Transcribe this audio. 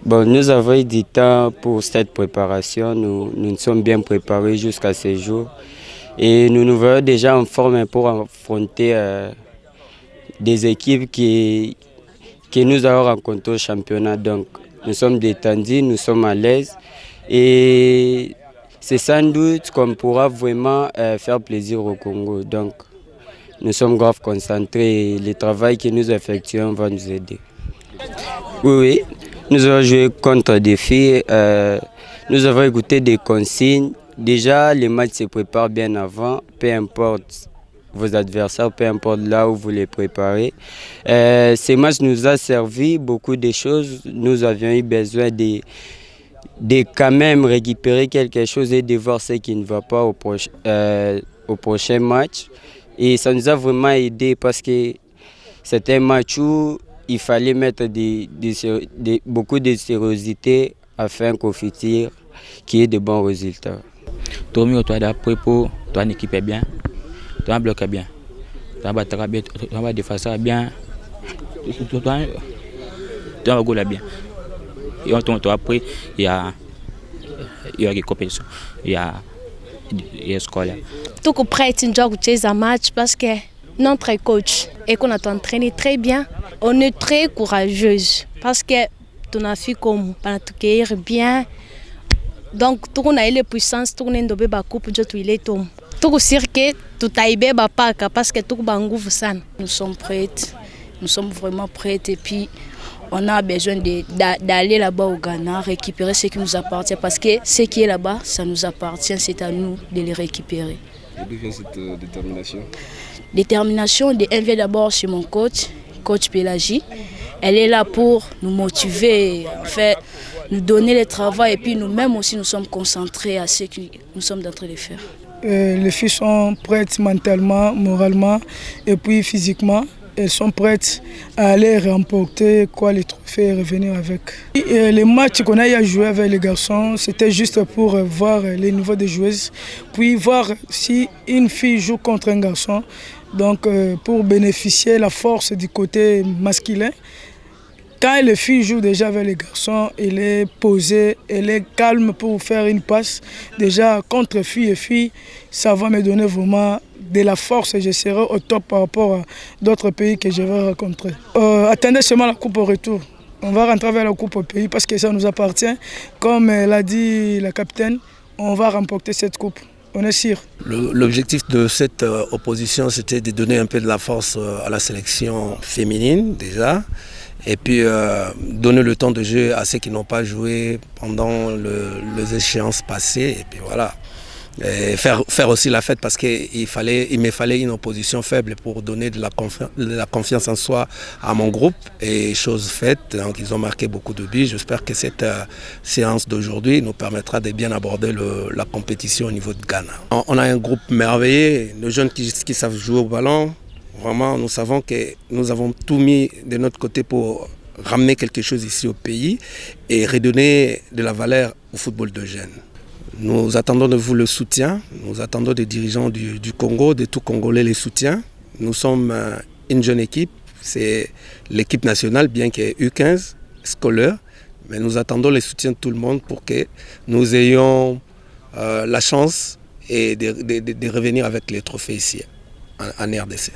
Bon, nous avons eu du temps pour cette préparation. Nous nous sommes bien préparés jusqu'à ce jour. Et nous nous voyons déjà en forme pour affronter des équipes que nous avons rencontrées au championnat. Donc, nous sommes détendus, nous sommes à l'aise. Et c'est sans doute qu'on pourra vraiment faire plaisir au Congo. Donc, nous sommes grave concentrés et le travail que nous effectuons va nous aider. Oui. Nous avons joué contre des filles, nous avons écouté des consignes. Déjà, les matchs se préparent bien avant, peu importe vos adversaires, peu importe là où vous les préparez. Ces matchs nous ont servi beaucoup de choses. Nous avions eu besoin de quand même récupérer quelque chose et de voir ce qui ne va pas au prochain match. Et ça nous a vraiment aidé parce que c'était un match où il fallait mettre beaucoup de sérieuxité afin qu'au futur, qu'il y ait de bons résultats. Toi, tu as d'après pour toi, une équipe est bien, toi, un bloc est bien, toi, un bien, toi, un défenseur est bien, toi, un goal est bien. Et après, il y a des compétitions, il y a scolaire. Tout prêt, tu dois goûter un match parce que notre coach et qu'on a entraîné très bien, on est très courageuse parce que ton as fait comme pour t'accueillir bien. Donc tout on a eu les puissances, tout on a dobé ba coupe je tuile tom. Tout sûr que tout taïbe ba paka parce que tout bangouf sana. Nous sommes prêtes, nous sommes vraiment prêtes et puis on a besoin d'aller là-bas au Ghana, récupérer ce qui nous appartient parce que ce qui est là-bas, ça nous appartient, c'est à nous de les récupérer. D'où vient cette détermination? Détermination, elle vient d'abord chez mon coach Pélagie. Elle est là pour nous motiver, en fait, nous donner le travail et puis nous-mêmes aussi nous sommes concentrés à ce que nous sommes en train de faire. Les filles sont prêtes mentalement, moralement et puis physiquement. Elles sont prêtes à aller remporter les trophées et revenir avec. Et les matchs qu'on a eu à jouer avec les garçons, c'était juste pour voir les niveaux des joueuses, puis voir si une fille joue contre un garçon, donc pour bénéficier de la force du côté masculin. Quand les filles jouent déjà avec les garçons, elle est posée, elle est calme pour faire une passe. Déjà, contre filles et filles, ça va me donner vraiment de la force et je serai au top par rapport à d'autres pays que je vais rencontrer. Attendez seulement la coupe au retour. On va rentrer vers la coupe au pays parce que ça nous appartient. Comme l'a dit la capitaine, on va remporter cette coupe. On est sûr. L'objectif de cette opposition, c'était de donner un peu de la force à la sélection féminine déjà. Et puis donner le temps de jeu à ceux qui n'ont pas joué pendant les échéances passées. Et puis voilà. Et faire aussi la fête parce qu'il me fallait une opposition faible pour donner de la confiance en soi à mon groupe. Et chose faite, donc ils ont marqué beaucoup de buts. J'espère que cette séance d'aujourd'hui nous permettra de bien aborder la compétition au niveau de Ghana. On a un groupe merveilleux, de jeunes qui savent jouer au ballon. Vraiment, nous savons que nous avons tout mis de notre côté pour ramener quelque chose ici au pays et redonner de la valeur au football de jeunes. Nous attendons de vous le soutien, nous attendons des dirigeants du Congo, de tout Congolais les soutiens. Nous sommes une jeune équipe, c'est l'équipe nationale, bien qu'il y ait U15 scolaire, mais nous attendons le soutien de tout le monde pour que nous ayons la chance et de revenir avec les trophées ici en RDC.